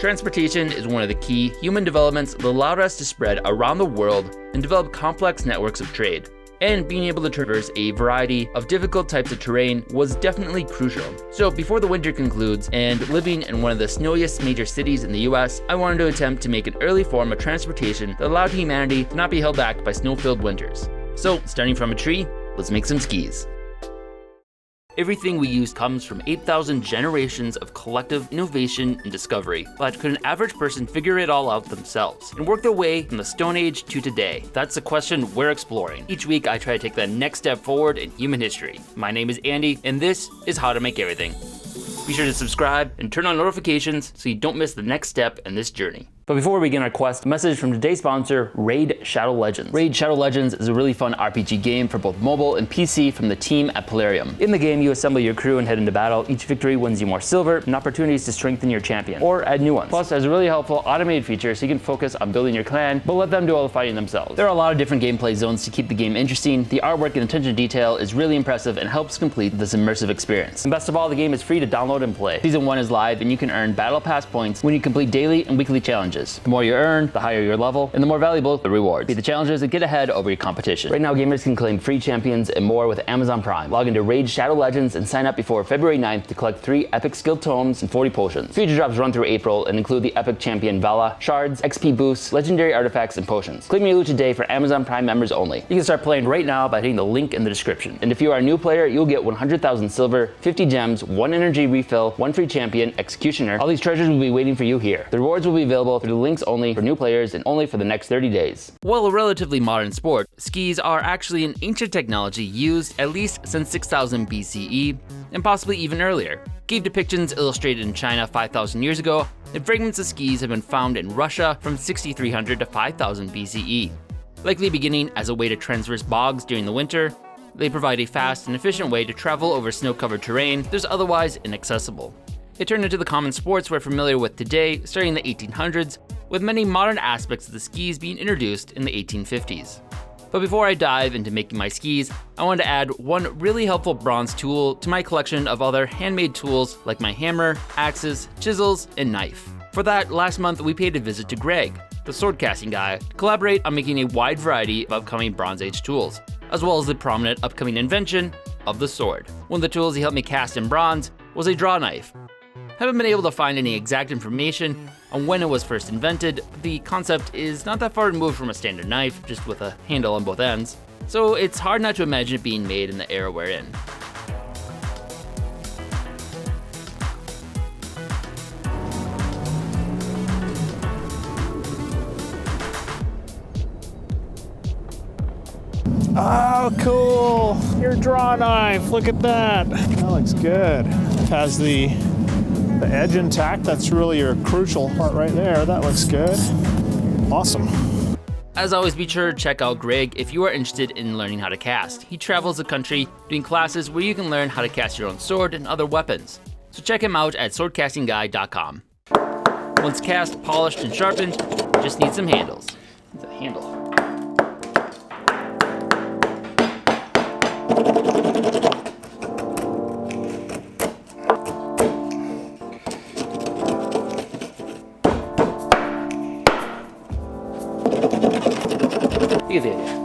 Transportation is one of the key human developments that allowed us to spread around the world and develop complex networks of trade. And being able to traverse a variety of difficult types of terrain was definitely crucial. So before the winter concludes and living in one of the snowiest major cities in the US, I wanted to attempt to make an early form of transportation that allowed humanity to not be held back by snow-filled winters. So starting from a tree, let's make some skis. Everything we use comes from 8,000 generations of collective innovation and discovery. But could an average person figure it all out themselves and work their way from the Stone Age to today? That's the question we're exploring. Each week I try to take the next step forward in human history. My name is Andy, and this is How to Make Everything. Be sure to subscribe and turn on notifications so you don't miss the next step in this journey. But before we begin our quest, a message from today's sponsor, Raid Shadow Legends. Raid Shadow Legends is a really fun RPG game for both mobile and PC from the team at Plarium. In the game, you assemble your crew and head into battle. Each victory wins you more silver and opportunities to strengthen your champion, or add new ones. Plus, there's a really helpful automated feature so you can focus on building your clan, but let them do all the fighting themselves. There are a lot of different gameplay zones to keep the game interesting. The artwork and attention to detail is really impressive and helps complete this immersive experience. And best of all, the game is free to download and play. Season 1 is live, and you can earn Battle Pass points when you complete daily and weekly challenges. The more you earn, the higher your level, and the more valuable the rewards. Beat the challenges and get ahead over your competition. Right now, gamers can claim free champions and more with Amazon Prime. Log into Raid Shadow Legends and sign up before February 9th to collect 3 epic skill tomes and 40 potions. Feature drops run through April and include the epic champion Vala, shards, XP boosts, legendary artifacts, and potions. Claim your loot today for Amazon Prime members only. You can start playing right now by hitting the link in the description. And if you are a new player, you'll get 100,000 silver, 50 gems, 1 energy refill, 1 free champion, executioner. All these treasures will be waiting for you here. The rewards will be available through the links only for new players and only for the next 30 days. While a relatively modern sport, skis are actually an ancient technology used at least since 6000 BCE and possibly even earlier. Cave depictions illustrated in China 5,000 years ago, and fragments of skis have been found in Russia from 6300 to 5000 BCE. Likely beginning as a way to traverse bogs during the winter, they provide a fast and efficient way to travel over snow-covered terrain that's otherwise inaccessible. It turned into the common sports we're familiar with today, starting in the 1800s, with many modern aspects of the skis being introduced in the 1850s. But before I dive into making my skis, I wanted to add one really helpful bronze tool to my collection of other handmade tools like my hammer, axes, chisels, and knife. For that, last month we paid a visit to Gregg, the sword casting guy, to collaborate on making a wide variety of upcoming Bronze Age tools, as well as the prominent upcoming invention of the sword. One of the tools he helped me cast in bronze was a draw knife. Haven't been able to find any exact information on when it was first invented, but the concept is not that far removed from a standard knife, just with a handle on both ends, so it's hard not to imagine it being made in the era we're in. Oh, cool! Your draw knife, look at that. That looks good. It has the edge intact. That's really your crucial part right there. That looks good. Awesome. As always, be sure to check out Gregg if you are interested in learning how to cast. He travels the country doing classes where you can learn how to cast your own sword and other weapons. So check him out at swordcastingguy.com. Once cast, polished, and sharpened, you just need some handles. It's a handle. You get the idea.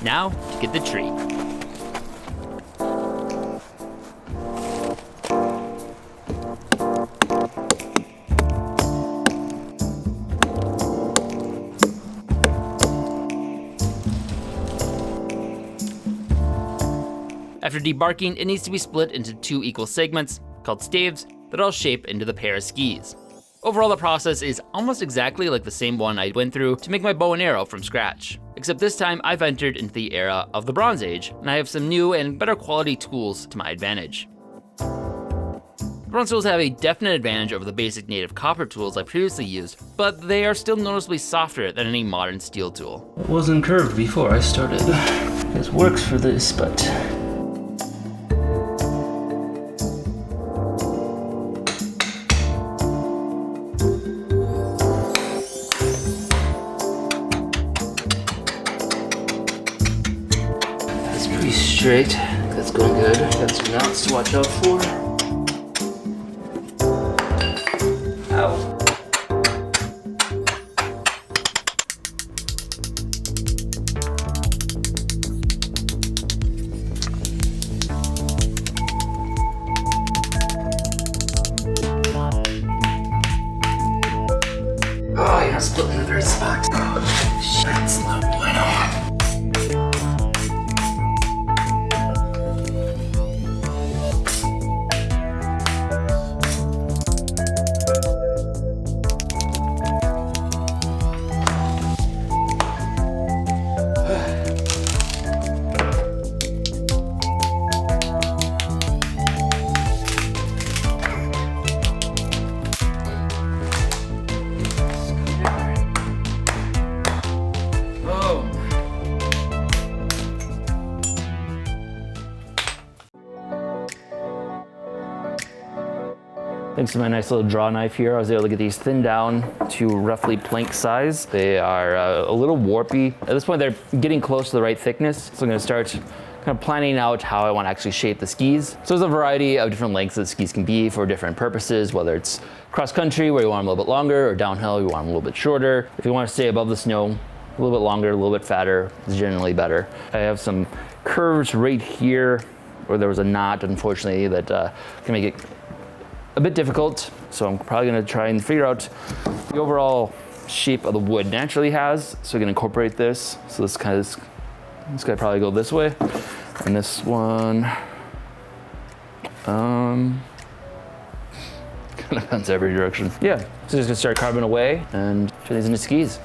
Now, to get the tree. After debarking, it needs to be split into 2 equal segments, called staves, that all shape into the pair of skis. Overall, the process is almost exactly like the same one I went through to make my bow and arrow from scratch. Except this time, I've entered into the era of the Bronze Age, and I have some new and better quality tools to my advantage. Bronze tools have a definite advantage over the basic native copper tools I previously used, but they are still noticeably softer than any modern steel tool. It wasn't curved before I started. It works for this, but... straight. That's going good. Got some knots to watch out for. split in the third spot. Shit, it's no bueno. Thanks to my nice little draw knife here, I was able to get these thinned down to roughly plank size. They are a little warpy. At this point, they're getting close to the right thickness. So I'm gonna start kind of planning out how I want to actually shape the skis. So there's a variety of different lengths that skis can be for different purposes, whether it's cross country where you want them a little bit longer, or downhill you want them a little bit shorter. If you want to stay above the snow, a little bit longer, a little bit fatter is generally better. I have some curves right here where there was a knot, unfortunately, that can make it a bit difficult, so I'm probably gonna try and figure out the overall shape of the wood naturally has, so I'm gonna incorporate this. So this guy probably go this way, and this one, kind of bends every direction. Yeah, so just gonna start carving away and turn these into skis.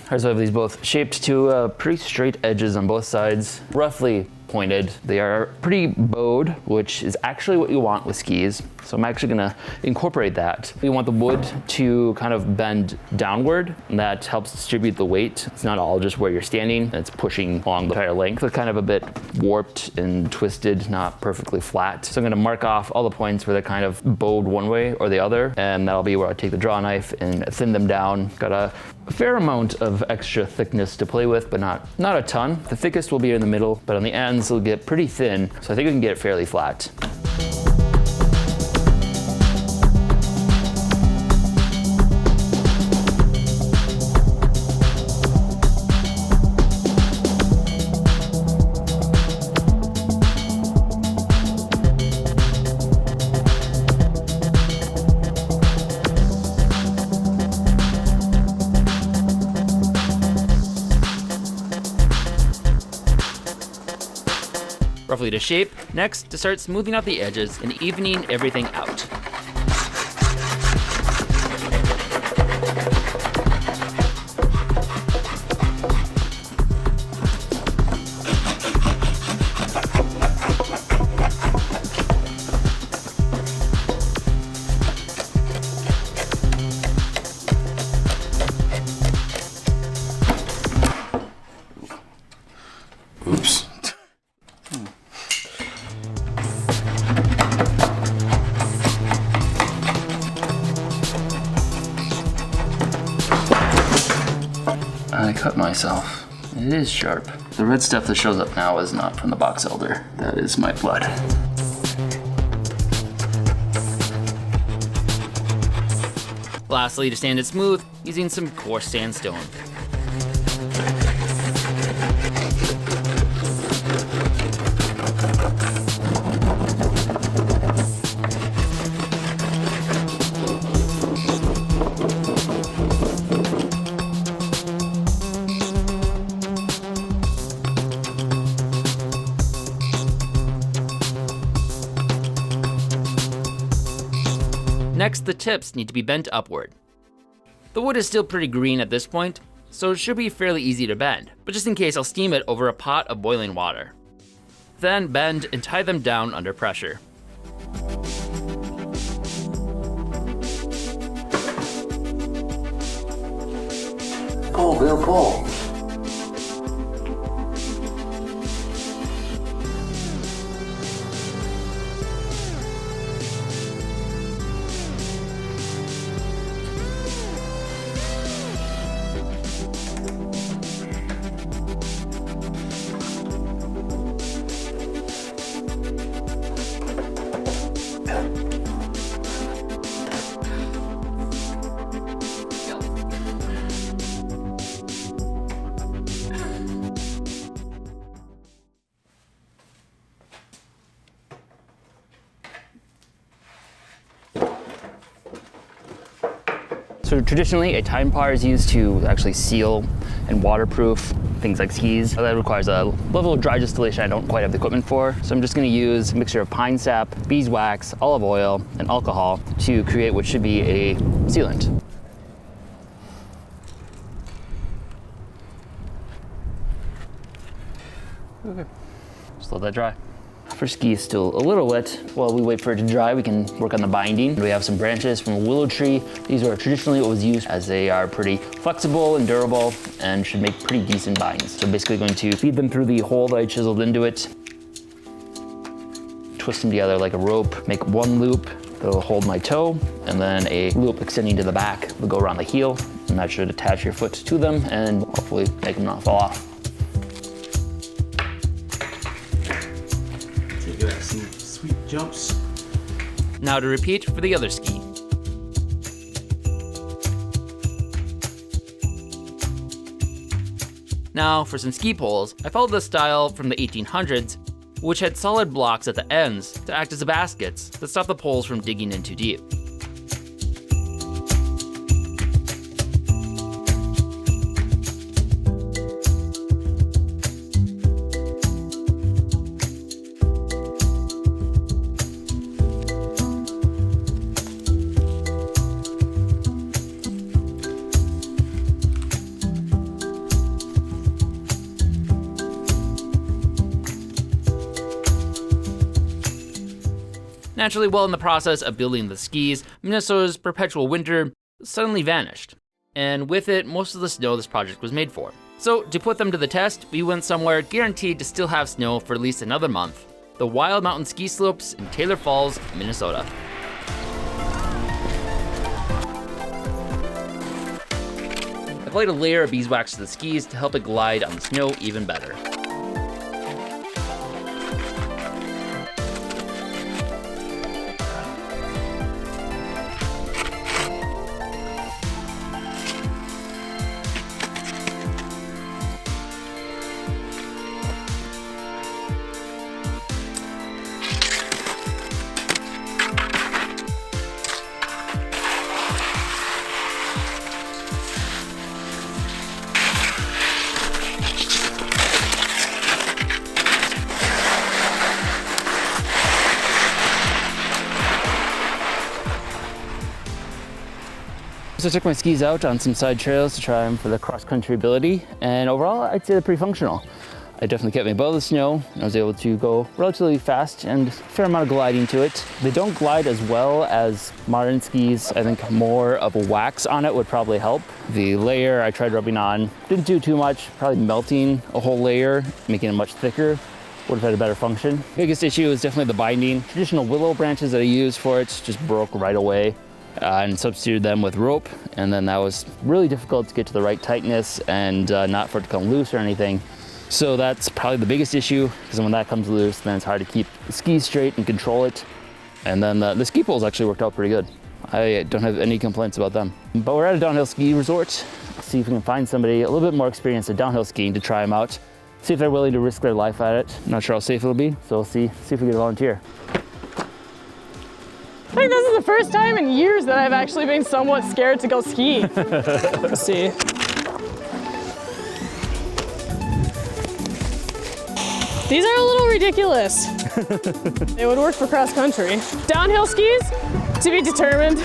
All right, so I have these both shaped to pretty straight edges on both sides, roughly pointed. They are pretty bowed, which is actually what you want with skis. So I'm actually gonna incorporate that. You want the wood to kind of bend downward, and that helps distribute the weight. It's not all just where you're standing, it's pushing along the entire length. It's kind of a bit warped and twisted, not perfectly flat. So I'm gonna mark off all the points where they're kind of bowed one way or the other, and that'll be where I take the draw knife and thin them down. Got a fair amount of extra thickness to play with, but not a ton. The thickest will be in the middle, but on the ends it'll get pretty thin, so I think we can get it fairly flat. Roughly to shape. Next, to start smoothing out the edges and evening everything out. Oops. I cut myself. It is sharp. The red stuff that shows up now is not from the box elder. That is my blood. Lastly, to sand it smooth, using some coarse sandstone. Next, the tips need to be bent upward. The wood is still pretty green at this point, so it should be fairly easy to bend, but just in case I'll steam it over a pot of boiling water. Then bend and tie them down under pressure. Pull, Bill, pull. So traditionally, a time par is used to actually seal and waterproof things like skis. That requires a level of dry distillation I don't quite have the equipment for. So I'm just gonna use a mixture of pine sap, beeswax, olive oil, and alcohol to create what should be a sealant. Okay, just let that dry. Our ski is still a little wet. While we wait for it to dry, we can work on the binding. We have some branches from a willow tree. These are traditionally what was used, as they are pretty flexible and durable and should make pretty decent binds. So basically going to feed them through the hole that I chiseled into it, twist them together like a rope, make one loop that'll hold my toe, and then a loop extending to the back will go around the heel, and that should attach your foot to them and hopefully make them not fall off. Some sweet jumps. Now to repeat for the other ski. Now for some ski poles, I followed the style from the 1800s, which had solid blocks at the ends to act as baskets that stop the poles from digging in too deep. Naturally, while in the process of building the skis, Minnesota's perpetual winter suddenly vanished, and with it, most of the snow this project was made for. So, to put them to the test, we went somewhere guaranteed to still have snow for at least another month: the Wild Mountain Ski Slopes in Taylor Falls, Minnesota. I applied a layer of beeswax to the skis to help it glide on the snow even better. So I took my skis out on some side trails to try them for the cross-country ability, and overall I'd say they're pretty functional. I definitely kept me above the snow, and I was able to go relatively fast and a fair amount of gliding to it. They don't glide as well as modern skis. I think more of a wax on it would probably help. The layer I tried rubbing on didn't do too much, probably melting a whole layer, making it much thicker would have had a better function. Biggest issue is definitely the binding. Traditional willow branches that I used for it just broke right away. And substituted them with rope, and then that was really difficult to get to the right tightness and not for it to come loose or anything. So that's probably the biggest issue, because when that comes loose, then it's hard to keep the ski straight and control it. And then the ski poles actually worked out pretty good. I don't have any complaints about them. But we're at a downhill ski resort. Let's see if we can find somebody a little bit more experienced at downhill skiing to try them out. See if they're willing to risk their life at it. I'm not sure how safe it'll be, so we'll see if we get a volunteer. I think this is the first time in years that I've actually been somewhat scared to go ski. Let's see. These are a little ridiculous. It would work for cross country. Downhill skis, To be determined.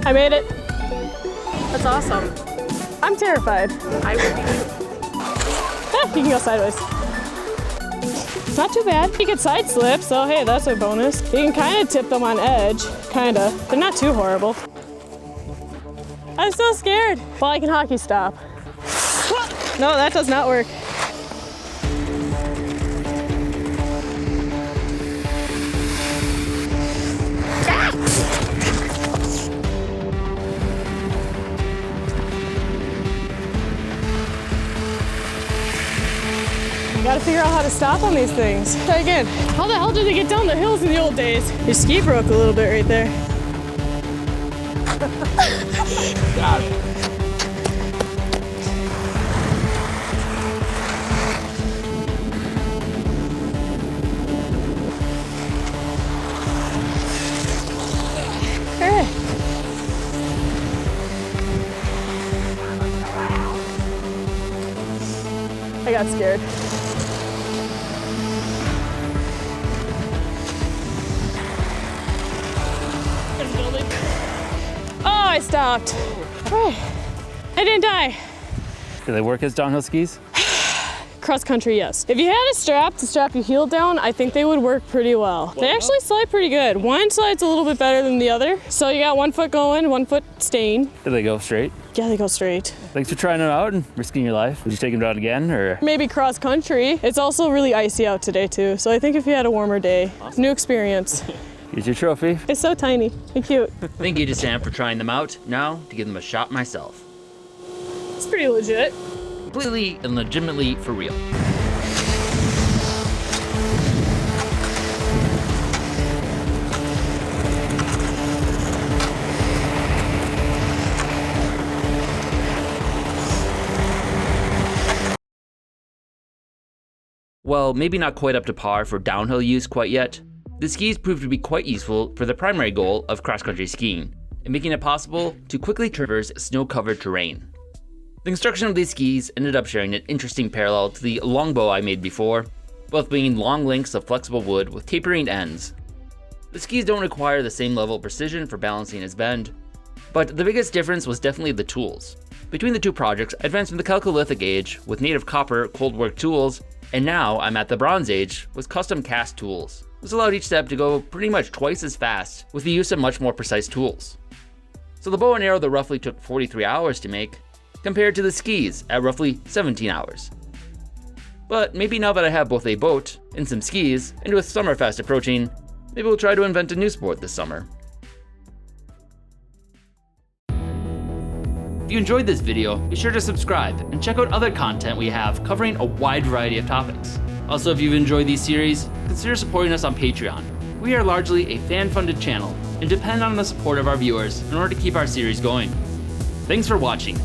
I made it. That's awesome. I'm terrified. I would be. You can go sideways. Not too bad. You can side slip, so hey, that's a bonus. You can kind of tip them on edge, kind of. They're not too horrible. I'm so scared. Well, I can hockey stop. No, that does not work. Gotta figure out how to stop on these things. Try again. How the hell did they get down the hills in the old days? Your ski broke a little bit right there. Got it. All right. I got scared. Oh, I stopped. All right. I didn't die. Do they work as downhill skis? Cross country, yes. If you had a strap to strap your heel down, I think they would work pretty well. They actually slide pretty good. One slides a little bit better than the other. So you got one foot going, one foot staying. Do they go straight? Yeah, they go straight. Thanks for trying it out and risking your life. Would you take them down again, or? Maybe cross country. It's also really icy out today too. So I think if you had a warmer day, new experience. Here's your trophy. It's so tiny and cute. Thank you to Sam for trying them out. Now to give them a shot myself. It's pretty legit. Completely and legitimately for real. Well, maybe not quite up to par for downhill use quite yet, the skis proved to be quite useful for the primary goal of cross-country skiing, in making it possible to quickly traverse snow-covered terrain. The construction of these skis ended up sharing an interesting parallel to the longbow I made before, both being long lengths of flexible wood with tapering ends. The skis don't require the same level of precision for balancing as bend, but the biggest difference was definitely the tools. Between the two projects, I advanced from the Chalcolithic age with native copper cold work tools, and now I'm at the Bronze Age with custom cast tools. This allowed each step to go pretty much twice as fast with the use of much more precise tools. So the bow and arrow that roughly took 43 hours to make, compared to the skis at roughly 17 hours. But maybe now that I have both a boat and some skis, and with summer fast approaching, maybe we'll try to invent a new sport this summer. If you enjoyed this video, be sure to subscribe and check out other content we have covering a wide variety of topics. Also, if you've enjoyed these series, consider supporting us on Patreon. We are largely a fan-funded channel and depend on the support of our viewers in order to keep our series going. Thanks for watching.